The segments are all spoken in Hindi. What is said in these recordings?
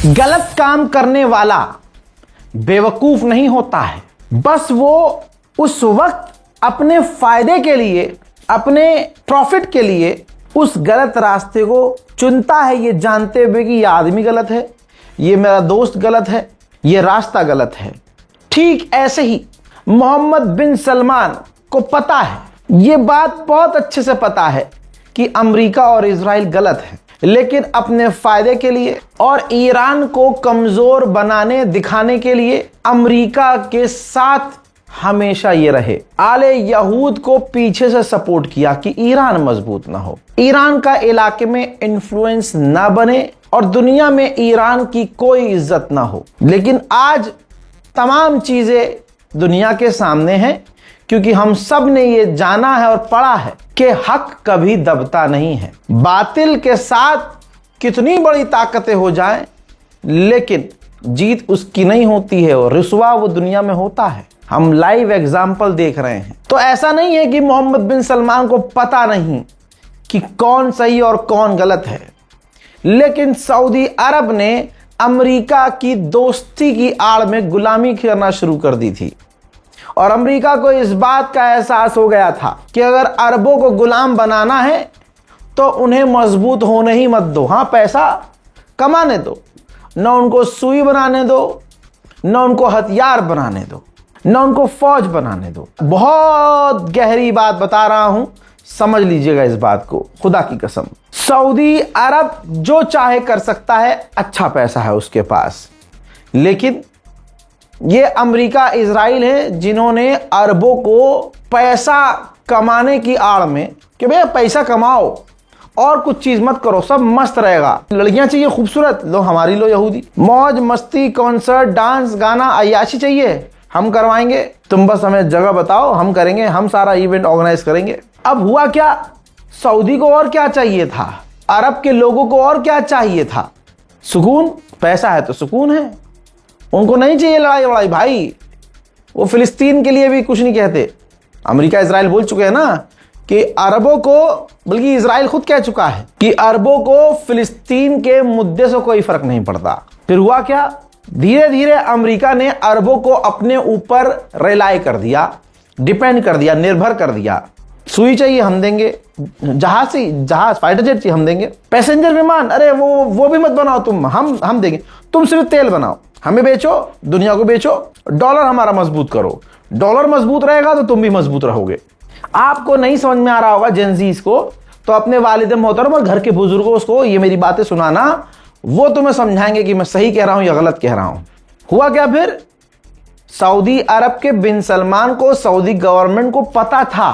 गलत काम करने वाला बेवकूफ नहीं होता है, बस वो उस वक्त अपने फायदे के लिए, अपने प्रॉफिट के लिए उस गलत रास्ते को चुनता है, ये जानते हुए कि ये आदमी गलत है, ये मेरा दोस्त गलत है, ये रास्ता गलत है। ठीक ऐसे ही मोहम्मद बिन सलमान को पता है, ये बात बहुत अच्छे से पता है कि अमेरिका और इजराइल गलत है, लेकिन अपने फायदे के लिए और ईरान को कमजोर बनाने दिखाने के लिए अमेरिका के साथ हमेशा ये रहे। आले यहूद को पीछे से सपोर्ट किया कि ईरान मजबूत ना हो, ईरान का इलाके में इन्फ्लुएंस ना बने और दुनिया में ईरान की कोई इज्जत ना हो। लेकिन आज तमाम चीजें दुनिया के सामने हैं, क्योंकि हम सब ने ये जाना है और पढ़ा है कि हक कभी दबता नहीं है। बातिल के साथ कितनी बड़ी ताकतें हो जाएं, लेकिन जीत उसकी नहीं होती है और रुसवा वो दुनिया में होता है। हम लाइव एग्जाम्पल देख रहे हैं। तो ऐसा नहीं है कि मोहम्मद बिन सलमान को पता नहीं कि कौन सही और कौन गलत है, लेकिन सऊदी अरब ने अमेरिका की दोस्ती की आड़ में गुलामी करना शुरू कर दी थी और अमेरिका को इस बात का एहसास हो गया था कि अगर अरबों को गुलाम बनाना है तो उन्हें मजबूत होने ही मत दो। हाँ, पैसा कमाने दो, न उनको सुई बनाने दो, न उनको हथियार बनाने दो, न उनको फौज बनाने दो। बहुत गहरी बात बता रहा हूं, समझ लीजिएगा इस बात को, खुदा की कसम। सऊदी अरब जो चाहे कर सकता है, अच्छा पैसा है उसके पास, लेकिन ये अमेरिका इजराइल है जिन्होंने अरबों को पैसा कमाने की आड़ में कि भैया पैसा कमाओ और कुछ चीज मत करो, सब मस्त रहेगा। लड़कियां चाहिए खूबसूरत, लो हमारी लो यहूदी। मौज मस्ती, कॉन्सर्ट, डांस, गाना, अय्याशी चाहिए, हम करवाएंगे, तुम बस हमें जगह बताओ, हम करेंगे, हम सारा इवेंट ऑर्गेनाइज करेंगे। अब हुआ क्या, सऊदी को और क्या चाहिए था, अरब के लोगों को और क्या चाहिए था? सुकून। पैसा है तो सुकून है, उनको नहीं चाहिए लड़ाई वड़ाई भाई। वो फिलिस्तीन के लिए भी कुछ नहीं कहते। अमेरिका इजराइल बोल चुके हैं ना कि अरबों को, बल्कि इजराइल खुद कह चुका है कि अरबों को फिलिस्तीन के मुद्दे से कोई फर्क नहीं पड़ता। फिर हुआ क्या, धीरे धीरे अमेरिका ने अरबों को अपने ऊपर रिलाय कर दिया, डिपेंड कर दिया, निर्भर कर दिया। सुई चाहिए हम देंगे, जहाज फाइटर जेट चाहिए हम देंगे, पैसेंजर विमान, अरे वो भी मत बनाओ तुम, हम देंगे, तुम सिर्फ तेल बनाओ, हमें बेचो, दुनिया को बेचो, डॉलर हमारा मजबूत करो, डॉलर मजबूत रहेगा तो तुम भी मजबूत रहोगे। आपको नहीं समझ में आ रहा होगा जेनजीज को, तो अपने वालिद मोहतरम और घर के बुजुर्गों को ये मेरी बातें सुनाना, वो तुम्हें समझाएंगे कि मैं सही कह रहा हूं या गलत कह रहा हूं। हुआ क्या फिर, सऊदी अरब के बिन सलमान को, सऊदी गवर्नमेंट को पता था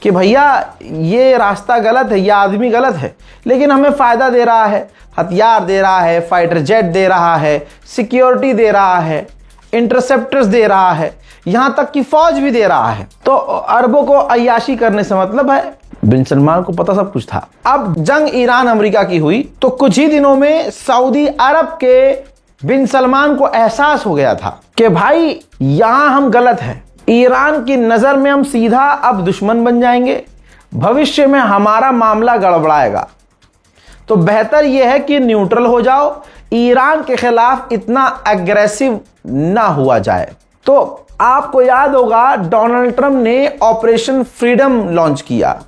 कि भैया ये रास्ता गलत है, ये आदमी गलत है, लेकिन हमें फायदा दे रहा है, हथियार दे रहा है, फाइटर जेट दे रहा है, सिक्योरिटी दे रहा है, इंटरसेप्टर्स दे रहा है, यहां तक कि फौज भी दे रहा है। तो अरबों को अय्याशी करने से मतलब है। बिन सलमान को पता सब कुछ था। अब जंग ईरान अमेरिका की हुई तो कुछ ही दिनों में सऊदी अरब के बिन सलमान को एहसास हो गया था कि भाई यहां हम गलत हैं, ईरान की नजर में हम सीधा अब दुश्मन बन जाएंगे, भविष्य में हमारा मामला गड़बड़ाएगा, तो बेहतर यह है कि न्यूट्रल हो जाओ, ईरान के खिलाफ इतना एग्रेसिव ना हुआ जाए। तो आपको याद होगा डोनाल्ड ट्रंप ने ऑपरेशन फ्रीडम लॉन्च किया,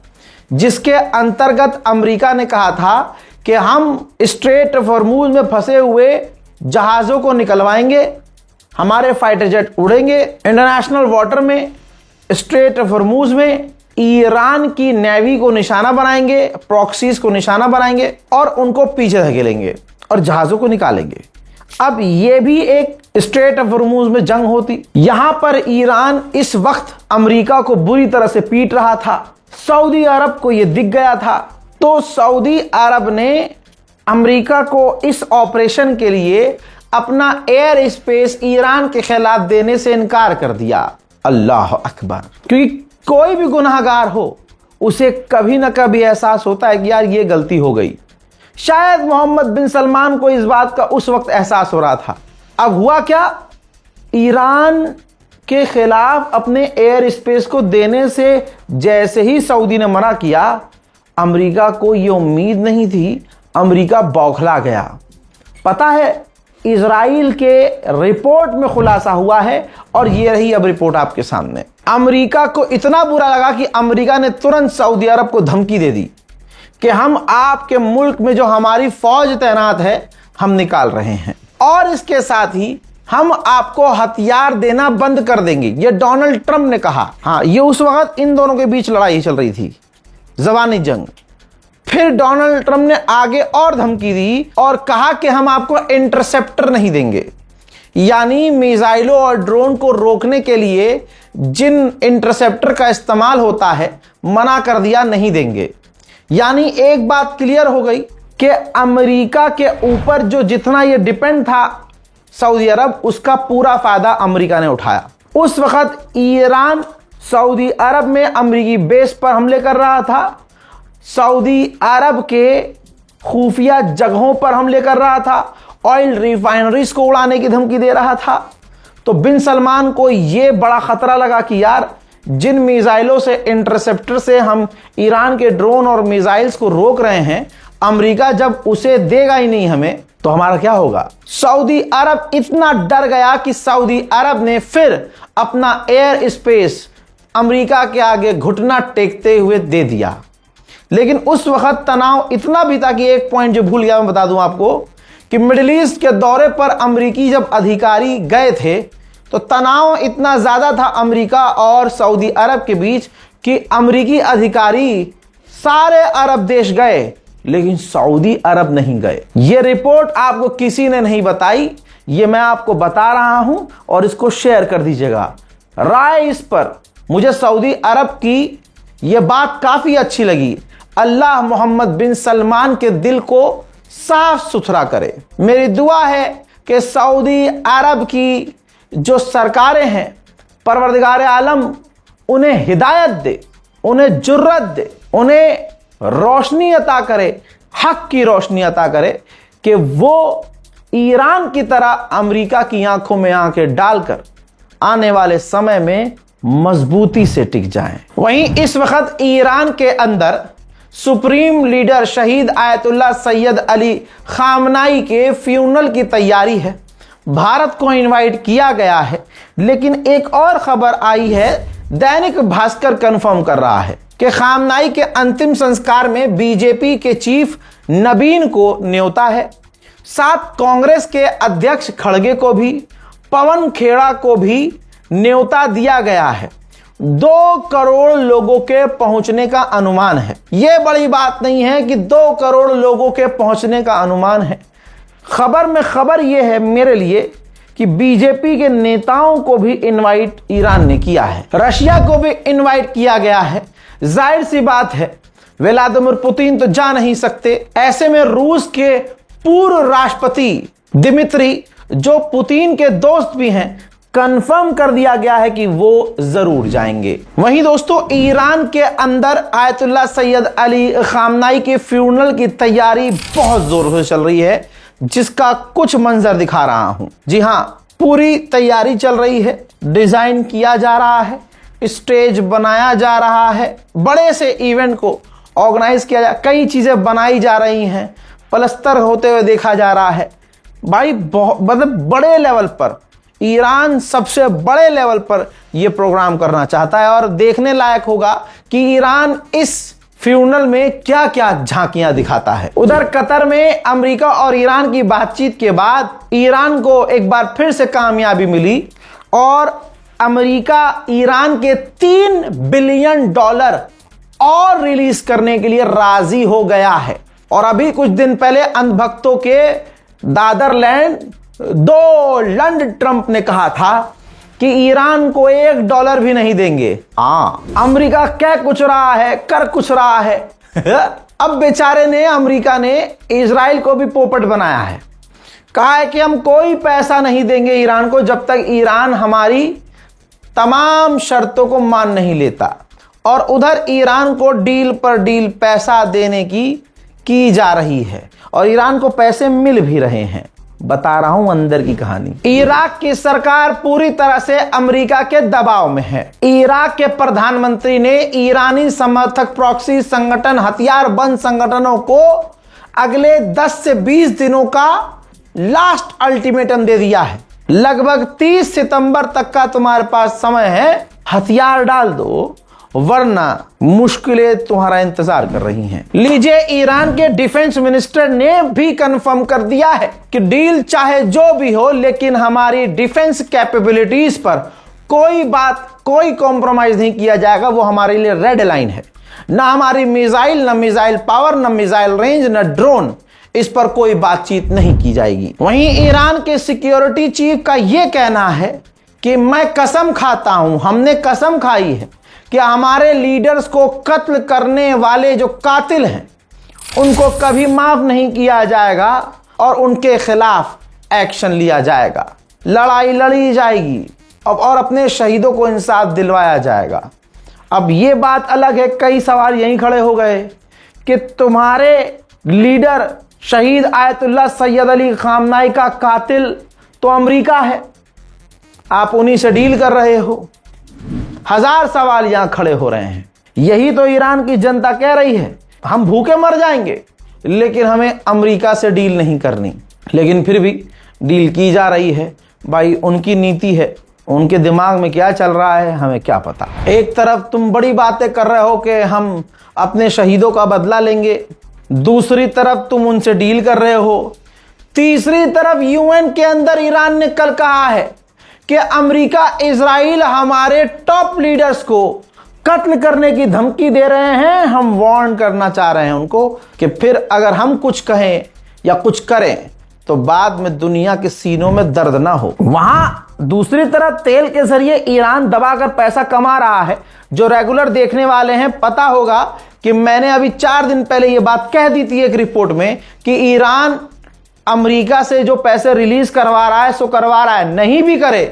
जिसके अंतर्गत अमेरिका ने कहा था कि हम स्ट्रेट ऑफ हॉर्मुज में फंसे हुए जहाजों को निकलवाएंगे, हमारे फाइटर जेट उड़ेंगे इंटरनेशनल वाटर में, स्ट्रेट ऑफ हॉर्मुज में ईरान की नेवी को निशाना बनाएंगे, प्रॉक्सीज को निशाना बनाएंगे और उनको पीछे धकेलेंगे और जहाजों को निकालेंगे। अब यह भी एक स्ट्रेट ऑफ हॉर्मुज में जंग होती। यहां पर ईरान इस वक्त अमेरिका को बुरी तरह से पीट रहा था, सऊदी अरब को यह दिख गया था, तो सऊदी अरब ने अमेरिका को इस ऑपरेशन के लिए अपना एयर स्पेस ईरान के खिलाफ देने से इनकार कर दिया। अल्लाह अकबर। क्योंकि कोई भी गुनाहगार हो उसे कभी ना कभी एहसास होता है कि यार ये गलती हो गई। शायद मोहम्मद बिन सलमान को इस बात का उस वक्त एहसास हो रहा था। अब हुआ क्या, ईरान के खिलाफ अपने एयर स्पेस को देने से जैसे ही सऊदी ने मना किया, अमेरिका को यह उम्मीद नहीं थी, अमेरिका बौखला गया। पता है इजराइल के रिपोर्ट में खुलासा हुआ है और ये रही अब रिपोर्ट आपके सामने। अमेरिका को इतना बुरा लगा कि अमेरिका ने तुरंत सऊदी अरब को धमकी दे दी कि हम आपके मुल्क में जो हमारी फौज तैनात है हम निकाल रहे हैं और इसके साथ ही हम आपको हथियार देना बंद कर देंगे। ये डोनाल्ड ट्रंप ने कहा। हाँ, ये उस वक्त इन दोनों के बीच लड़ाई चल रही थी, ज़बानी जंग। फिर डोनाल्ड ट्रंप ने आगे और धमकी दी और कहा कि हम आपको इंटरसेप्टर नहीं देंगे, यानी मिसाइलों और ड्रोन को रोकने के लिए जिन इंटरसेप्टर का इस्तेमाल होता है मना कर दिया, नहीं देंगे। यानी एक बात क्लियर हो गई कि अमेरिका के ऊपर जो जितना ये डिपेंड था सऊदी अरब, उसका पूरा फायदा अमेरिका ने उठाया। उस वक्त ईरान सऊदी अरब में अमेरिकी बेस पर हमले कर रहा था, सऊदी अरब के खुफिया जगहों पर हमले कर रहा था, ऑयल रिफाइनरीज को उड़ाने की धमकी दे रहा था। तो बिन सलमान को यह बड़ा खतरा लगा कि यार जिन मिसाइलों से, इंटरसेप्टर से हम ईरान के ड्रोन और मिसाइल्स को रोक रहे हैं, अमेरिका जब उसे देगा ही नहीं हमें तो हमारा क्या होगा। सऊदी अरब इतना डर गया कि सऊदी अरब ने फिर अपना एयर स्पेस अमेरिका के आगे घुटना टेकते हुए दे दिया। लेकिन उस वक्त तनाव इतना भी था कि एक पॉइंट जो भूल गया मैं बता दूं आपको कि मिडिल ईस्ट के दौरे पर अमेरिकी जब अधिकारी गए थे तो तनाव इतना ज्यादा था अमेरिका और सऊदी अरब के बीच कि अमेरिकी अधिकारी सारे अरब देश गए लेकिन सऊदी अरब नहीं गए। यह रिपोर्ट आपको किसी ने नहीं बताई, यह मैं आपको बता रहा हूं और इसको शेयर कर दीजिएगा। राय इस पर मुझे सऊदी अरब की यह बात काफी अच्छी लगी। अल्लाह मोहम्मद बिन सलमान के दिल को साफ सुथरा करे। मेरी दुआ है कि सऊदी अरब की जो सरकारें हैं, परवरदिगार आलम उन्हें हिदायत दे, उन्हें जुर्रत दे, उन्हें रोशनी अता करे, हक की रोशनी अता करे कि वो ईरान की तरह अमेरिका की आंखों में आंखें डालकर आने वाले समय में मजबूती से टिक जाएं। वहीं इस वक्त ईरान के अंदर सुप्रीम लीडर शहीद आयतुल्लाह सैयद अली खामनाई के फ्यूनल की तैयारी है। भारत को इनवाइट किया गया है, लेकिन एक और खबर आई है, दैनिक भास्कर कंफर्म कर रहा है कि खामनाई के अंतिम संस्कार में बीजेपी के चीफ नबीन को न्योता है, साथ कांग्रेस के अध्यक्ष खड़गे को भी, पवन खेड़ा को भी न्योता दिया गया है। 2 करोड़ लोगों के पहुंचने का अनुमान है। यह बड़ी बात नहीं है कि 2 करोड़ लोगों के पहुंचने का अनुमान है। खबर में खबर यह है मेरे लिए कि बीजेपी के नेताओं को भी इनवाइट ईरान ने किया है, रशिया को भी इनवाइट किया गया है। जाहिर सी बात है व्लादिमीर पुतिन तो जा नहीं सकते, ऐसे में रूस के पूर्व राष्ट्रपति दिमित्री, जो पुतिन के दोस्त भी हैं, कंफर्म कर दिया गया है कि वो जरूर जाएंगे। वहीं दोस्तों ईरान के अंदर आयतुल्लाह सैयद अली खामनाई के फ्यूनल की तैयारी बहुत जोर से चल रही है, जिसका कुछ मंजर दिखा रहा हूं। जी हां, पूरी तैयारी चल रही है, डिजाइन किया जा रहा है, स्टेज बनाया जा रहा है, बड़े से इवेंट को ऑर्गेनाइज किया जा, कई चीजें बनाई जा रही हैं, प्लस्तर होते हुए देखा जा रहा है। भाई मतलब बड़े लेवल पर ईरान सबसे बड़े लेवल पर यह प्रोग्राम करना चाहता है और देखने लायक होगा कि ईरान इस फ्यूनल में क्या क्या झांकियां दिखाता है। उधर कतर में अमेरिका और ईरान की बातचीत के बाद ईरान को एक बार फिर से कामयाबी मिली और अमेरिका ईरान के $3 बिलियन और रिलीज करने के लिए राजी हो गया है। और अभी कुछ दिन पहले अंधभक्तों के दादरलैंड डोनाल्ड ट्रंप ने कहा था कि ईरान को $1 भी नहीं देंगे। अमेरिका कह कुछ रहा है, कर कुछ रहा है। अब बेचारे ने, अमेरिका ने इजराइल को भी पोपट बनाया है, कहा है कि हम कोई पैसा नहीं देंगे ईरान को जब तक ईरान हमारी तमाम शर्तों को मान नहीं लेता। और उधर ईरान को डील पर डील पैसा देने की जा रही है और ईरान को पैसे मिल भी रहे हैं। बता रहा हूं अंदर की कहानी। इराक की सरकार पूरी तरह से अमेरिका के दबाव में है। इराक के प्रधानमंत्री ने ईरानी समर्थक प्रॉक्सी संगठन, हथियार बंद संगठनों को अगले 10 से 20 दिनों का लास्ट अल्टीमेटम दे दिया है। लगभग 30 सितंबर तक का तुम्हारे पास समय है, हथियार डाल दो वरना मुश्किलें तुम्हारा इंतजार कर रही हैं। लीजिए, ईरान के डिफेंस मिनिस्टर ने भी कंफर्म कर दिया है कि डील चाहे जो भी हो, लेकिन हमारी डिफेंस कैपेबिलिटीज पर कोई कॉम्प्रोमाइज नहीं किया जाएगा। वो हमारे लिए रेड लाइन है। ना हमारी मिसाइल, ना मिसाइल पावर, ना मिसाइल रेंज, ना ड्रोन, इस पर कोई बातचीत नहीं की जाएगी। वहीं ईरान के सिक्योरिटी चीफ का यह कहना है कि मैं कसम खाता हूं, हमने कसम खाई है कि हमारे लीडर्स को कत्ल करने वाले जो कातिल हैं उनको कभी माफ नहीं किया जाएगा और उनके खिलाफ एक्शन लिया जाएगा। लड़ाई लड़ी जाएगी और अपने शहीदों को इंसाफ दिलवाया जाएगा। अब ये बात अलग है, कई सवाल यहीं खड़े हो गए कि तुम्हारे लीडर शहीद आयतुल्लाह सैयद अली खामनाई का कातिल तो अमेरिका है, आप उन्हीं से डील कर रहे हो। हजार सवाल यहां खड़े हो रहे हैं। यही तो ईरान की जनता कह रही है, हम भूखे मर जाएंगे लेकिन हमें अमेरिका से डील नहीं करनी। लेकिन फिर भी डील की जा रही है। भाई उनकी नीति है, उनके दिमाग में क्या चल रहा है हमें क्या पता। एक तरफ तुम बड़ी बातें कर रहे हो कि हम अपने शहीदों का बदला लेंगे, दूसरी तरफ तुम उनसे डील कर रहे हो, तीसरी तरफ यूएन के अंदर ईरान ने कल कहा है कि अमेरिका इजराइल हमारे टॉप लीडर्स को कत्ल करने की धमकी दे रहे हैं। हम वार्न करना चाह रहे हैं उनको कि फिर अगर हम कुछ कहें या कुछ करें तो बाद में दुनिया के सीनों में दर्द ना हो। वहां दूसरी तरफ तेल के जरिए ईरान दबाकर पैसा कमा रहा है। जो रेगुलर देखने वाले हैं पता होगा कि मैंने अभी 4 दिन पहले यह बात कह दी थी एक रिपोर्ट में कि ईरान अमेरिका से जो पैसे रिलीज करवा रहा है सो करवा रहा है, नहीं भी करे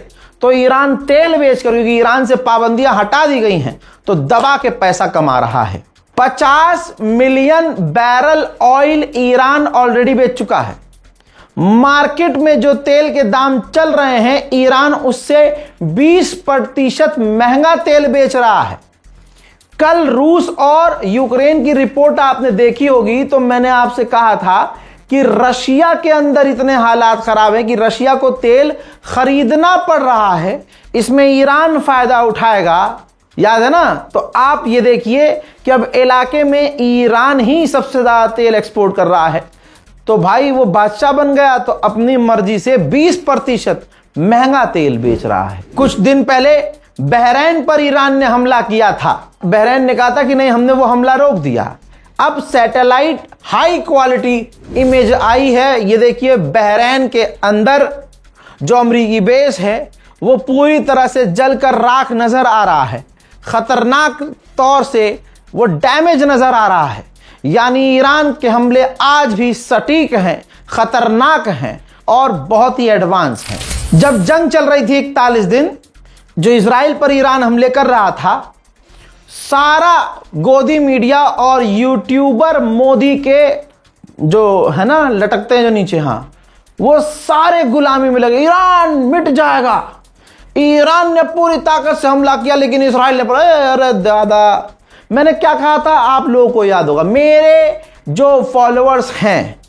तो ईरान तेल बेच कर, क्योंकि ईरान से पाबंदियां हटा दी गई हैं, तो दबा के पैसा कमा रहा है। 50 million barrel oil Iran already बेच चुका है। मार्केट में जो तेल के दाम चल रहे हैं ईरान उससे 20% महंगा तेल बेच रहा है। कल रूस और यूक्रेन की रिपोर्ट आपने देखी होगी, तो मैंने आपसे कहा था कि रशिया के अंदर इतने हालात खराब हैं कि रशिया को तेल खरीदना पड़ रहा है। इसमें ईरान फायदा उठाएगा, याद है ना। तो आप ये देखिए कि अब इलाके में ईरान ही सबसे ज्यादा तेल एक्सपोर्ट कर रहा है। तो भाई वो बादशाह बन गया, तो अपनी मर्जी से 20% महंगा तेल बेच रहा है। कुछ दिन पहले बहरीन पर ईरान ने हमला किया था। बहरीन ने कहा था कि नहीं, हमने वो हमला रोक दिया। अब satellite high quality image I है, ये देखिए बहरीन के अंदर जो अमरीकी बेस है वो पूरी तरह से जलकर राख नजर आ रहा है। खतरनाक तौर से वो डैमेज नजर आ रहा है। यानी ईरान के हमले आज भी सटीक हैं, खतरनाक हैं और बहुत ही एडवांस हैं। जब जंग चल रही थी 41 दिन, जो इजराइल पर ईरान हमले कर रहा था, सारा गोदी मीडिया और यूट्यूबर मोदी के जो है ना लटकते हैं जो नीचे, हाँ, वो सारे गुलामी में लगे। ईरान मिट जाएगा, ईरान ने पूरी ताकत से हमला किया लेकिन इजराइल ने बोला अरे दादा। मैंने क्या कहा था आप लोगों को याद होगा। मेरे जो फॉलोअर्स हैं,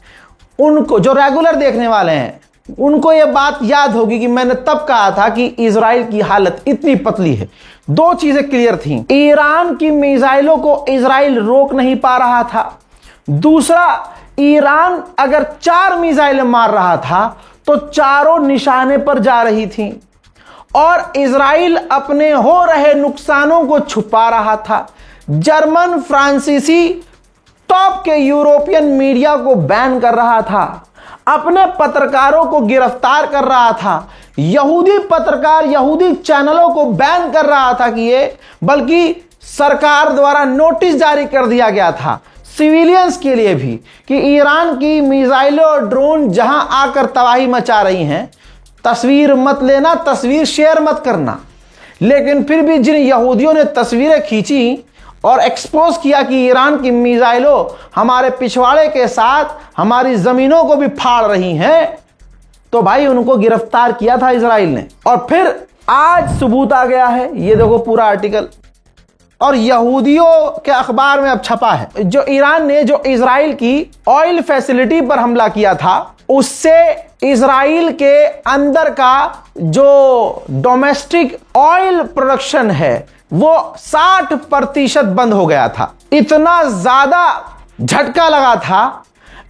उनको जो रेगुलर देखने वाले हैं, उनको यह बात याद होगी कि मैंने तब कहा था कि इजराइल की हालत इतनी पतली है। 2 चीजें क्लियर थीं। ईरान की मिसाइलों को इजराइल रोक नहीं पा रहा था। दूसरा, ईरान अगर 4 मिसाइलें मार रहा था तो चारों निशाने पर जा रही थीं और इजराइल अपने हो रहे नुकसानों को छुपा रहा था। जर्मन, फ्रांसीसी, टॉप के यूरोपियन मीडिया को बैन कर रहा था, अपने पत्रकारों को गिरफ्तार कर रहा था, यहूदी पत्रकार, यहूदी चैनलों को बैन कर रहा था कि ये, बल्कि सरकार द्वारा नोटिस जारी कर दिया गया था सिविलियंस के लिए भी कि ईरान की मिसाइलें और ड्रोन जहां आकर तबाही मचा रही हैं, तस्वीर मत लेना, तस्वीर शेयर मत करना। लेकिन फिर भी जिन यहूदियों ने तस्वीरें खींची और एक्सपोज किया कि ईरान की मिसाइलों हमारे पिछवाड़े के साथ हमारी जमीनों को भी फाड़ रही हैं, तो भाई उनको गिरफ्तार किया था इजराइल ने। और फिर आज सबूत आ गया है, ये देखो पूरा आर्टिकल, और यहूदियों के अखबार में अब छपा है। जो ईरान ने जो इजराइल की ऑयल फैसिलिटी पर हमला किया था, उससे इजराइल के अंदर का जो डोमेस्टिक ऑयल प्रोडक्शन है वो 60% बंद हो गया था। इतना ज्यादा झटका लगा था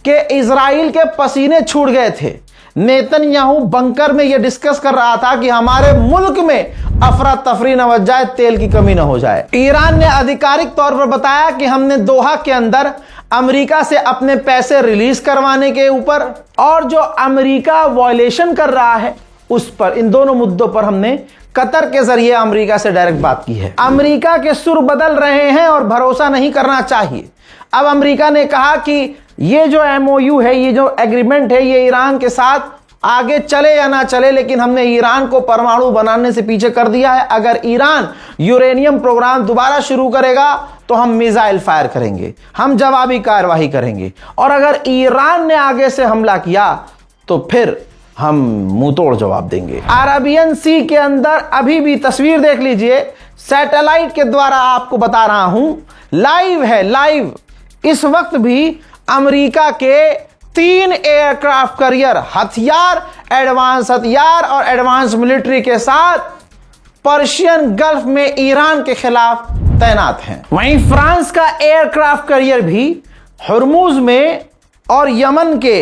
कि इजराइल के पसीने छूट गए थे। नेतन्याहू बंकर में यह डिस्कस कर रहा था कि हमारे मुल्क में अफरा तफरी न मच जाए, तेल की कमी न हो जाए। ईरान ने आधिकारिक तौर पर बताया कि हमने दोहा के अंदर अमेरिका से अपने पैसे रिलीज करवाने के ऊपर और जो अमेरिका वायलेशन कर रहा है उस पर, इन दोनों मुद्दों पर हमने कतर के जरिए अमेरिका से डायरेक्ट बात की है। अमेरिका के सुर बदल रहे हैं और भरोसा नहीं करना चाहिए। अब अमेरिका ने कहा कि ये जो MOU है, ये जो एग्रीमेंट है, ये ईरान के साथ आगे चले या ना चले, लेकिन हमने ईरान को परमाणु बनाने से पीछे कर दिया है। अगर ईरान यूरेनियम प्रोग्राम दोबारा शुरू करेगा तो हम मिसाइल फायर करेंगे, हम जवाबी कार्रवाई करेंगे, और अगर ईरान ने आगे से हमला किया तो फिर हम मुंह तोड़ जवाब देंगे। अरेबियन सी के अंदर अभी भी तस्वीर देख लीजिए, सैटेलाइट के द्वारा आपको बता रहा हूं, लाइव है, लाइव। इस वक्त भी अमेरिका के 3 एयरक्राफ्ट कैरियर हथियार, एडवांस हथियार और एडवांस मिलिट्री के साथ पर्शियन गल्फ में ईरान के खिलाफ तैनात हैं। वहीं फ्रांस का एयरक्राफ्ट कैरियर भी हुर्मुज में और यमन के,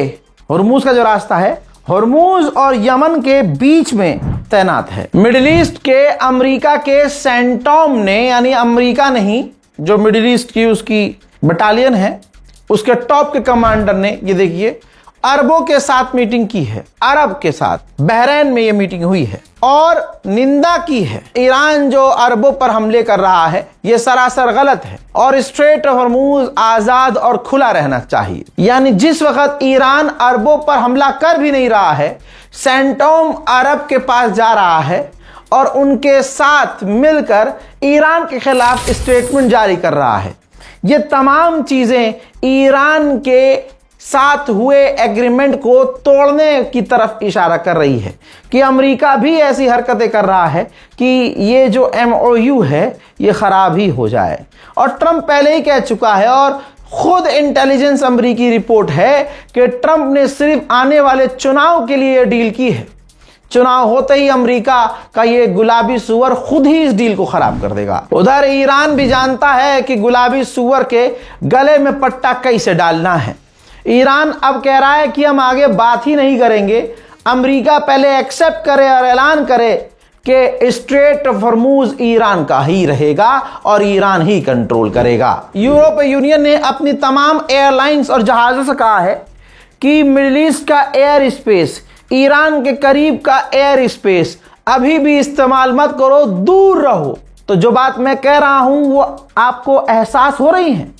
हुर्मुज का जो रास्ता है, हुर्मुज और यमन के बीच में तैनात है। मिडिल ईस्ट के अमेरिका के सेंटोम ने, यानी अमेरिका नहीं, जो मिडिल ईस्ट की उसकी बटालियन है, उसके टॉप के कमांडर ने, ये देखिए, अरबों के साथ मीटिंग की है। अरब के साथ बहरीन में ये मीटिंग हुई है और निंदा की है। ईरान जो अरबों पर हमले कर रहा है ये सरासर गलत है और स्ट्रेट ऑफ हॉर्मुज आजाद और खुला रहना चाहिए। यानी जिस वक्त ईरान अरबों पर हमला कर भी नहीं रहा है, सेंटोम अरब के पास जा रहा है और उनके साथ मिलकर ईरान के खिलाफ स्टेटमेंट जारी कर रहा है। ये तमाम चीजें ईरान के साथ हुए एग्रीमेंट को तोड़ने की तरफ इशारा कर रही है कि अमेरिका भी ऐसी हरकतें कर रहा है कि ये जो MOU है ये खराब ही हो जाए। और ट्रंप पहले ही कह चुका है और खुद इंटेलिजेंस अमेरिकी रिपोर्ट है कि ट्रंप ने सिर्फ आने वाले चुनाव के लिए डील की है। चुनाव होते ही अमेरिका का ये गुलाबी सुअर खुद ही इस डील को खराब कर देगा। उधर ईरान भी जानता है कि गुलाबी सुअर के गले में पट्टा कैसे डालना है। ईरान अब कह रहा है कि हम आगे बात ही नहीं करेंगे, अमेरिका पहले एक्सेप्ट करे और ऐलान करे कि स्ट्रेट ऑफ हॉर्मुज ईरान का ही रहेगा और ईरान ही कंट्रोल करेगा। यूरोपीय यूनियन ने अपनी तमाम एयरलाइंस और जहाजों से कहा है कि मिडिल ईस्ट का एयर स्पेस, ईरान के करीब का एयर स्पेस अभी भी इस्तेमाल मत करो, दूर रहो। तो जो बात मैं कह रहा हूं वो आपको एहसास हो रही है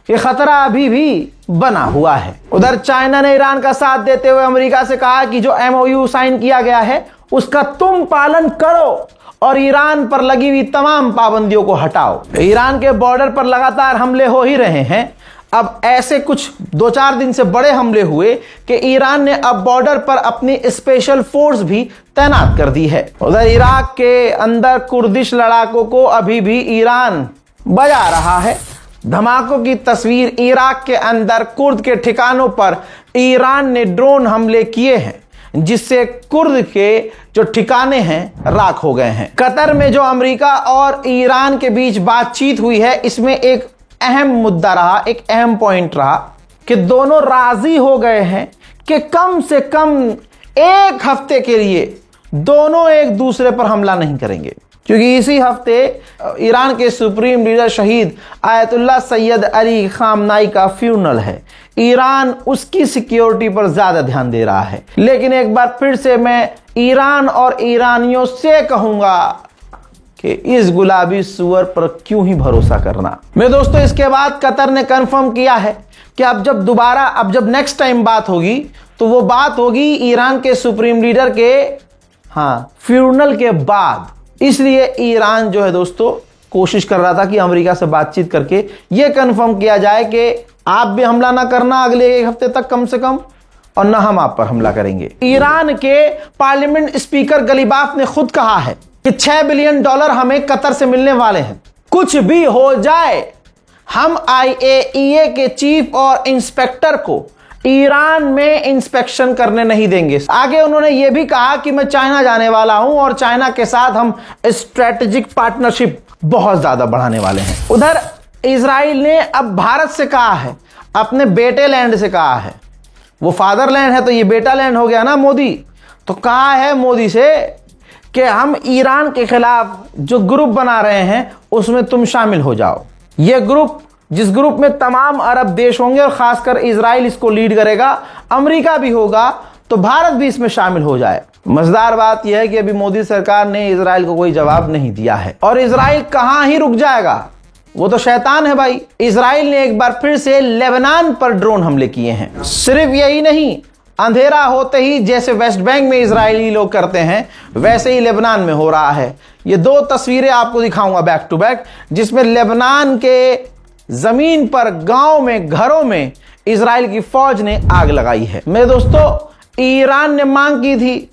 कि खतरा अभी भी बना हुआ है। उधर चाइना ने ईरान का साथ देते हुए अमेरिका से कहा कि जो MOU साइन किया गया है उसका तुम पालन करो और ईरान पर लगी हुई तमाम पाबंदियों को हटाओ। ईरान के बॉर्डर पर लगातार हमले हो ही रहे हैं। अब ऐसे कुछ 2-4 दिन से बड़े हमले हुए कि ईरान ने अब बॉर्डर पर अपनी स्पेशल फोर्स भी तैनात कर दी है। उधर इराक के अंदर कुर्दिश लड़ाकों को अभी भी ईरान बजा रहा है। धमाकों की तस्वीर, इराक के अंदर कुर्द के ठिकानों पर ईरान ने ड्रोन हमले किए हैं जिससे कुर्द के जो ठिकाने हैं राख हो गए हैं। कतर में जो अमेरिका और ईरान के बीच बातचीत हुई है इसमें एक अहम मुद्दा रहा, एक अहम पॉइंट रहा कि दोनों राजी हो गए हैं कि कम से कम 1 हफ्ते के लिए दोनों एक दूसरे पर हमला नहीं करेंगे, क्योंकि इसी हफ्ते ईरान के सुप्रीम लीडर शहीद आयतुल्लाह सैयद अली खामनाई का फ्यूनरल है। ईरान उसकी सिक्योरिटी पर ज्यादा ध्यान दे रहा है। लेकिन एक बार फिर से मैं ईरान और ईरानियों से कहूंगा कि इस गुलाबी सुअर पर क्यों ही भरोसा करना। मेरे दोस्तों, इसके बाद कतर ने कंफर्म किया है कि अब जब नेक्स्ट टाइम बात होगी तो वो बात होगी ईरान के सुप्रीम लीडर के फ्यूनरल के बाद। इसलिए ईरान जो है दोस्तों कोशिश कर रहा था कि अमेरिका से बातचीत करके यह कंफर्म किया जाए कि आप भी हमला ना करना अगले 1 हफ्ते तक कम से कम, और ना हम आप पर हमला करेंगे। ईरान के पार्लियामेंट स्पीकर गलीबाफ ने खुद कहा है कि $6 बिलियन हमें कतर से मिलने वाले हैं। कुछ भी हो जाए हम IAEA के चीफ और इंस्पेक्टर को ईरान में इंस्पेक्शन करने नहीं देंगे। आगे उन्होंने यह भी कहा कि मैं चाइना जाने वाला हूं और चाइना के साथ हम स्ट्रेटेजिक पार्टनरशिप बहुत ज्यादा बढ़ाने वाले हैं। उधर इजराइल ने अब भारत से कहा है, अपने बेटे लैंड से कहा है, वो फादरलैंड है तो ये बेटा लैंड हो गया ना मोदी। तो कहा है मोदी से कि हम ईरान के खिलाफ जो ग्रुप बना रहे हैं उसमें तुम शामिल हो जाओ। ये ग्रुप, जिस ग्रुप में तमाम अरब देश होंगे और खासकर इजराइल इसको लीड करेगा, अमेरिका भी होगा, तो भारत भी इसमें शामिल हो जाए। मजेदार बात यह है कि अभी मोदी सरकार ने इजराइल को कोई जवाब नहीं दिया है और इजराइल कहां ही रुक जाएगा, वो तो शैतान है भाई। इजराइल ने एक बार फिर से लेबनान पर ड्रोन हमले किए हैं। सिर्फ यही नहीं, अंधेरा होते ही जैसे वेस्ट बैंक में इजरायली लोग करते हैं वैसे ही लेबनान में हो रहा है। ये दो तस्वीरें आपको दिखाऊंगा बैक टू बैक, जिसमें लेबनान के जमीन पर, गांव में, घरों में इजराइल की फौज ने आग लगाई है। मेरे दोस्तों, ईरान ने मांग की थी,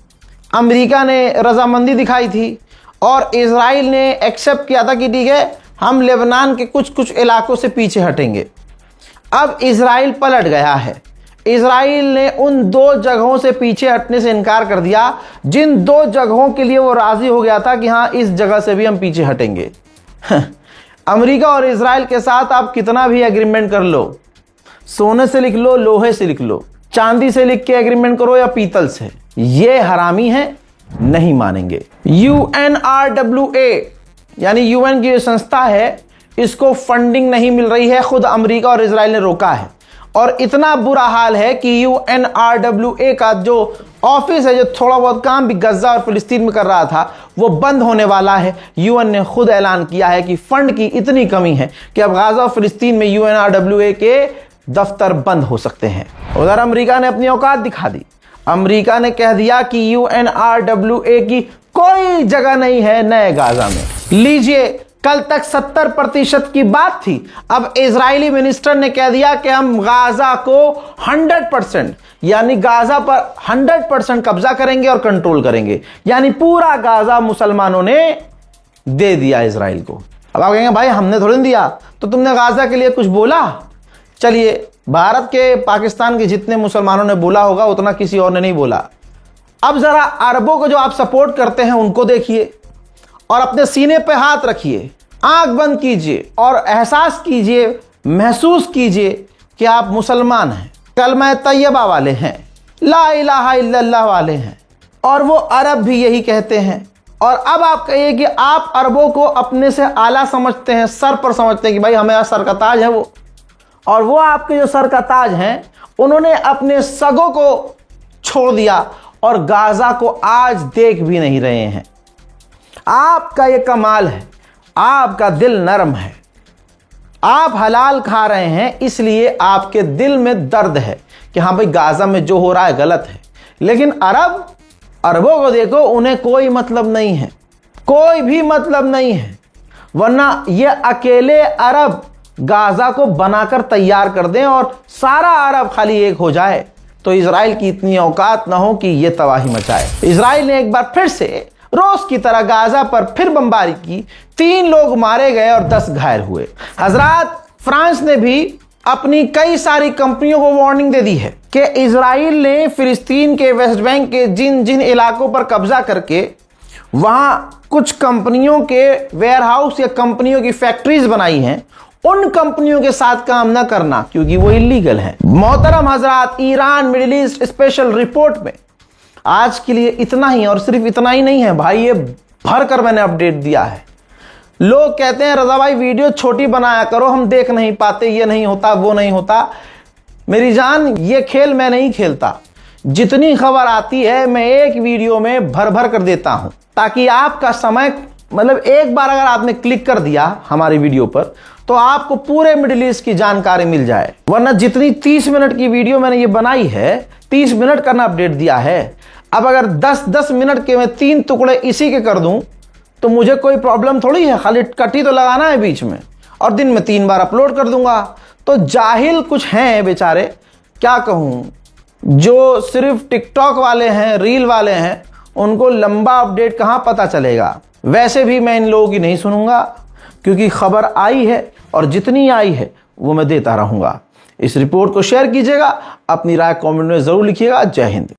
अमेरिका ने रजामंदी दिखाई थी और इजराइल ने एक्सेप्ट किया था कि ठीक है हम लेबनान के कुछ कुछ इलाकों से पीछे हटेंगे। अब इजराइल पलट गया है। इजराइल ने उन दो जगहों से पीछे हटने से इनकार कर दिया जिन दो जगहों के लिए वो राजी हो गया था कि हाँ इस जगह से भी हम पीछे हटेंगे। अमेरिका और इजराइल के साथ आप कितना भी एग्रीमेंट कर लो, सोने से लिख लो, लोहे से लिख लो, चांदी से लिख के एग्रीमेंट करो या पीतल से, ये हरामी है, नहीं मानेंगे। UNRWA यानी यूएन की संस्था है, इसको फंडिंग नहीं मिल रही है, खुद अमेरिका और इजराइल ने रोका है। और इतना बुरा हाल है कि UNRWA का जो ऑफिस है, जो थोड़ा बहुत काम भी गजा और फिलिस्तीन में कर रहा था, वो बंद होने वाला है। यूएन ने खुद ऐलान किया है कि फंड की इतनी कमी है कि अब गाजा और फिलिस्तीन में UNRWA के दफ्तर बंद हो सकते हैं। उधर अमेरिका ने अपनी औकात दिखा दी। अमेरिका ने कह दिया कि UNRWA की कोई जगह नहीं है नए गाजा में। लीजिए, कल तक 70% की बात थी, अब इजरायली मिनिस्टर ने कह दिया कि हम गाजा को 100% यानी गाजा पर 100% कब्जा करेंगे और कंट्रोल करेंगे। यानी पूरा गाजा मुसलमानों ने दे दिया इजराइल को। अब आप कहेंगे भाई हमने थोड़ी दिया, तो तुमने गाजा के लिए कुछ बोला? चलिए, भारत के, पाकिस्तान के जितने मुसलमानों ने बोला होगा उतना किसी और ने नहीं बोला। अब जरा अरबों को जो आप सपोर्ट करते हैं उनको देखिए और अपने सीने पे हाथ रखिए, आंख बंद कीजिए और एहसास कीजिए, महसूस कीजिए कि आप मुसलमान हैं, कलमा तैयबा वाले हैं, ला इलाहा इल्लल्लाह वाले हैं। और वो अरब भी यही कहते हैं। और अब आप कहिए कि आप अरबों को अपने से आला समझते हैं, सर पर समझते हैं कि भाई हमें सर का ताज है वो, और वो आपके जो सर का ताज हैं उन्होंने अपने सगों को छोड़ दिया और गाजा को आज देख भी नहीं रहे हैं। आपका ये कमाल है, आपका दिल नरम है, आप हलाल खा रहे हैं, इसलिए आपके दिल में दर्द है कि हाँ भाई गाजा में जो हो रहा है गलत है। लेकिन अरबों को देखो, उन्हें कोई मतलब नहीं है, कोई भी मतलब नहीं है। वरना ये अकेले अरब गाजा को बनाकर तैयार कर दें और सारा अरब खाली एक हो जाए तो इजराइल की इतनी औकात ना हो कि ये तबाही मचाए। इजराइल ने एक बार फिर से रोज की तरह गाजा पर फिर बमबारी की, 3 लोग मारे गए और 10 घायल हुए। हजरात, फ्रांस ने भी अपनी कई सारी कंपनियों को वार्निंग दे दी है कि इजराइल ने फिलिस्तीन के वेस्ट बैंक के जिन जिन इलाकों पर कब्जा करके वहां कुछ कंपनियों के वेयरहाउस या कंपनियों की फैक्ट्रीज बनाई हैं, उन कंपनियों के साथ काम ना करना क्योंकि वो इलीगल है। मोहतरम हजरात, Iran middle east special report में आज के लिए इतना ही, और सिर्फ इतना ही नहीं है भाई, ये भर कर मैंने अपडेट दिया है। लोग कहते हैं रजा भाई वीडियो छोटी बनाया करो, हम देख नहीं पाते, ये नहीं होता, वो नहीं होता। मेरी जान, ये खेल मैं नहीं खेलता। जितनी खबर आती है मैं एक वीडियो में भर भर कर देता हूं ताकि आपका समय, मतलब एक बार अगर आपने क्लिक कर दिया हमारी वीडियो पर तो आपको पूरे मिडिल ईस्ट की जानकारी मिल जाए। वरना जितनी 30 मिनट की वीडियो मैंने ये बनाई है, 30 मिनट का ना अपडेट दिया है, अब अगर 10-10 मिनट के मैं 3 टुकड़े इसी के कर दूं तो मुझे कोई प्रॉब्लम थोड़ी है, खाली कटी तो लगाना है बीच में, और दिन में 3 बार अपलोड कर दूंगा। तो जाहिल कुछ हैं बेचारे, क्या कहूं, जो सिर्फ टिकटॉक वाले हैं, रील वाले हैं, उनको लंबा अपडेट कहां पता चलेगा। वैसे भी मैं इन लोगों की नहीं सुनूंगा क्योंकि खबर आई है और जितनी आई है वो मैं देता रहूंगा। इस रिपोर्ट को शेयर कीजिएगा, अपनी राय कमेंट में जरूर लिखिएगा। जय हिंद।